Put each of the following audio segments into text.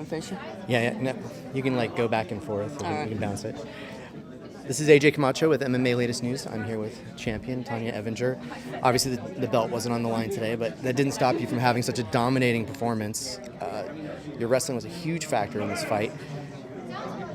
Face you? Yeah, no, you can like go back and forth. All right. You can bounce it. This is AJ Camacho with MMA Latest News. I'm here with champion Tonya Evinger. Obviously, the belt wasn't on the line today, but that didn't stop you from having such a dominating performance. Your wrestling was a huge factor in this fight.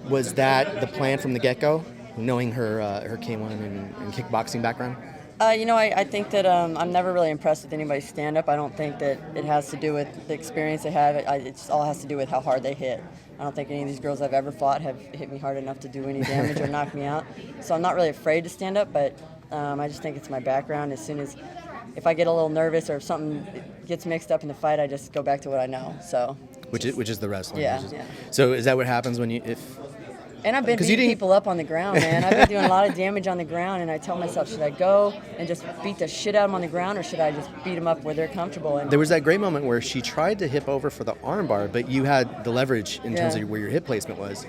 Was that the plan from the get-go, knowing her K1 and kickboxing background? I think that I'm never really impressed with anybody's stand-up. I don't think that it has to do with the experience they have. It just all has to do with how hard they hit. I don't think any of these girls I've ever fought have hit me hard enough to do any damage or knock me out. So I'm not really afraid to stand up, but I just think it's my background. If I get a little nervous or if something gets mixed up in the fight, I just go back to what I know. So which is the wrestling. Yeah. So is that what happens when And I've been beating people up on the ground, man. I've been doing a lot of damage on the ground, and I tell myself, should I go and just beat the shit out of them on the ground, or should I just beat them up where they're comfortable? And there was that great moment where she tried to hip over for the armbar, but you had the leverage in terms of where your hip placement was.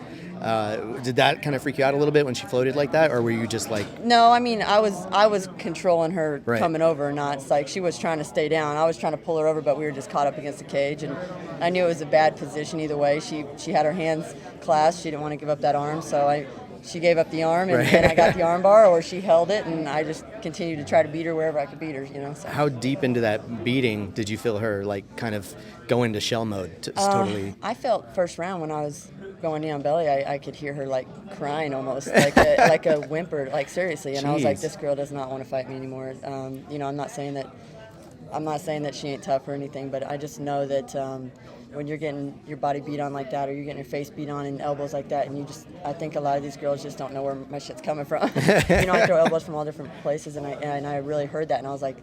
Did that kind of freak you out a little bit when she floated like that, or were you just like? No, I mean, I was controlling her coming over, not it's like she was trying to stay down. I was trying to pull her over, but we were just caught up against the cage, and I knew it was a bad position either way. She had her hands clasped. She didn't want to give up that arm, so she gave up the arm, and then I got the arm bar, or she held it, and I just continued to try to beat her wherever I could beat her, So. How deep into that beating did you feel her, like, kind of go into shell mode? Totally. I felt first round when I was going knee on belly, I could hear her, like, crying almost, like a whimper, like, seriously. And I was like, this girl does not want to fight me anymore. I'm not saying that she ain't tough or anything, but I just know that when you're getting your body beat on like that, or you're getting your face beat on and elbows like that, and I think a lot of these girls just don't know where my shit's coming from. I throw elbows from all different places, and I really heard that, and I was like,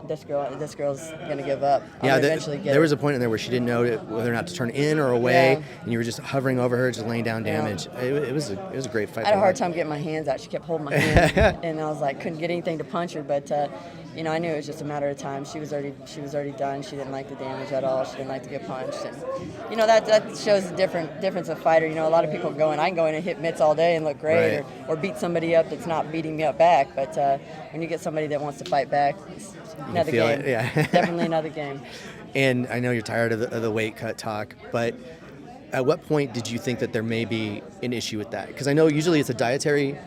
this girl's gonna give up. There was a point in there where she didn't know whether or not to turn in or away, and you were just hovering over her, just laying down damage. It was a great fight. I had a hard time getting my hands out. She kept holding my hand, and I was like, couldn't get anything to punch her, but I knew it was just a matter of time. She was already done. She didn't like the damage at all. She didn't like to get punched, and that shows the difference of fighter. A lot of people I can go in and hit mitts all day and look great, or beat somebody up that's not beating me up back. But when you get somebody that wants to fight back, it's another game. Definitely another game. And I know you're tired of the weight cut talk, but at what point did you think that there may be an issue with that? Because I know usually it's a dietary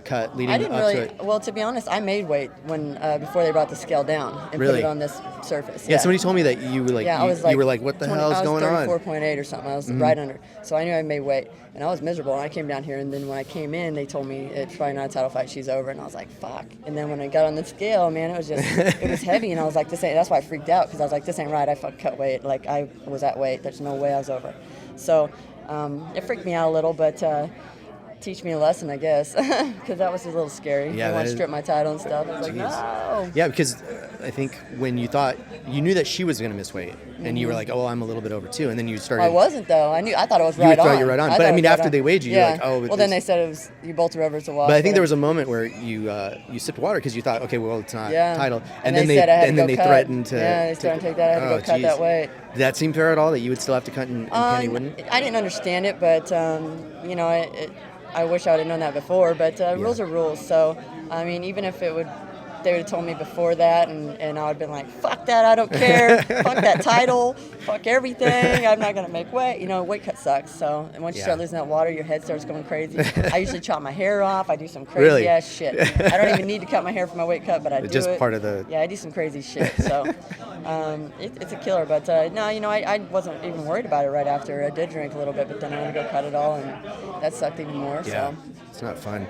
cut leading up to it. Well, to be honest, I made weight when before they brought the scale down and put it on this surface. Yeah, somebody told me that you were like, you were like, what the hell is going on? I was 34.8 or something. I was right under. So I knew I made weight, and I was miserable. And I came down here, and then when I came in, they told me it's probably not a title fight. She's over, and I was like, fuck. And then when I got on the scale, man, it was heavy, and I was like, that's why I freaked out, because I was like, this ain't right. I fucking cut weight. Like, I was at weight. There's no way I was over. So it freaked me out a little, but. Teach me a lesson, I guess, because that was a little scary. Yeah, they want to strip my title and stuff. I was like, no. Yeah, because I think when you knew that she was going to miss weight, and you were like, oh, I'm a little bit over too, and then you started. I wasn't though. I thought it was right on. You thought you were right on, but I mean, after they weighed you, you're like, oh. Well, then they said it was you both were over to wash. But I think there was a moment where you sipped water because you thought, okay, well, it's not title, and then they threatened to. Yeah, they started to take that. I had to go cut that weight. Did that seem fair at all that you would still have to cut and Penny wouldn't? I didn't understand it, but I wish I would have known that before, but rules are rules. So, I mean, even if they would have told me before that, and I would have been like, fuck that, I don't care. Fuck that title. Fuck everything. I'm not going to make weight. Weight cut sucks. So, and once you start losing that water, your head starts going crazy. I usually chop my hair off. I do some crazy ass shit. I don't even need to cut my hair for my weight cut, but I do just it. Part of the... Yeah, I do some crazy shit. So, it's a killer. But, no, I wasn't even worried about it right after. I did drink a little bit, but then I had to go cut it all, and that sucked even more. Yeah, so. It's not fun.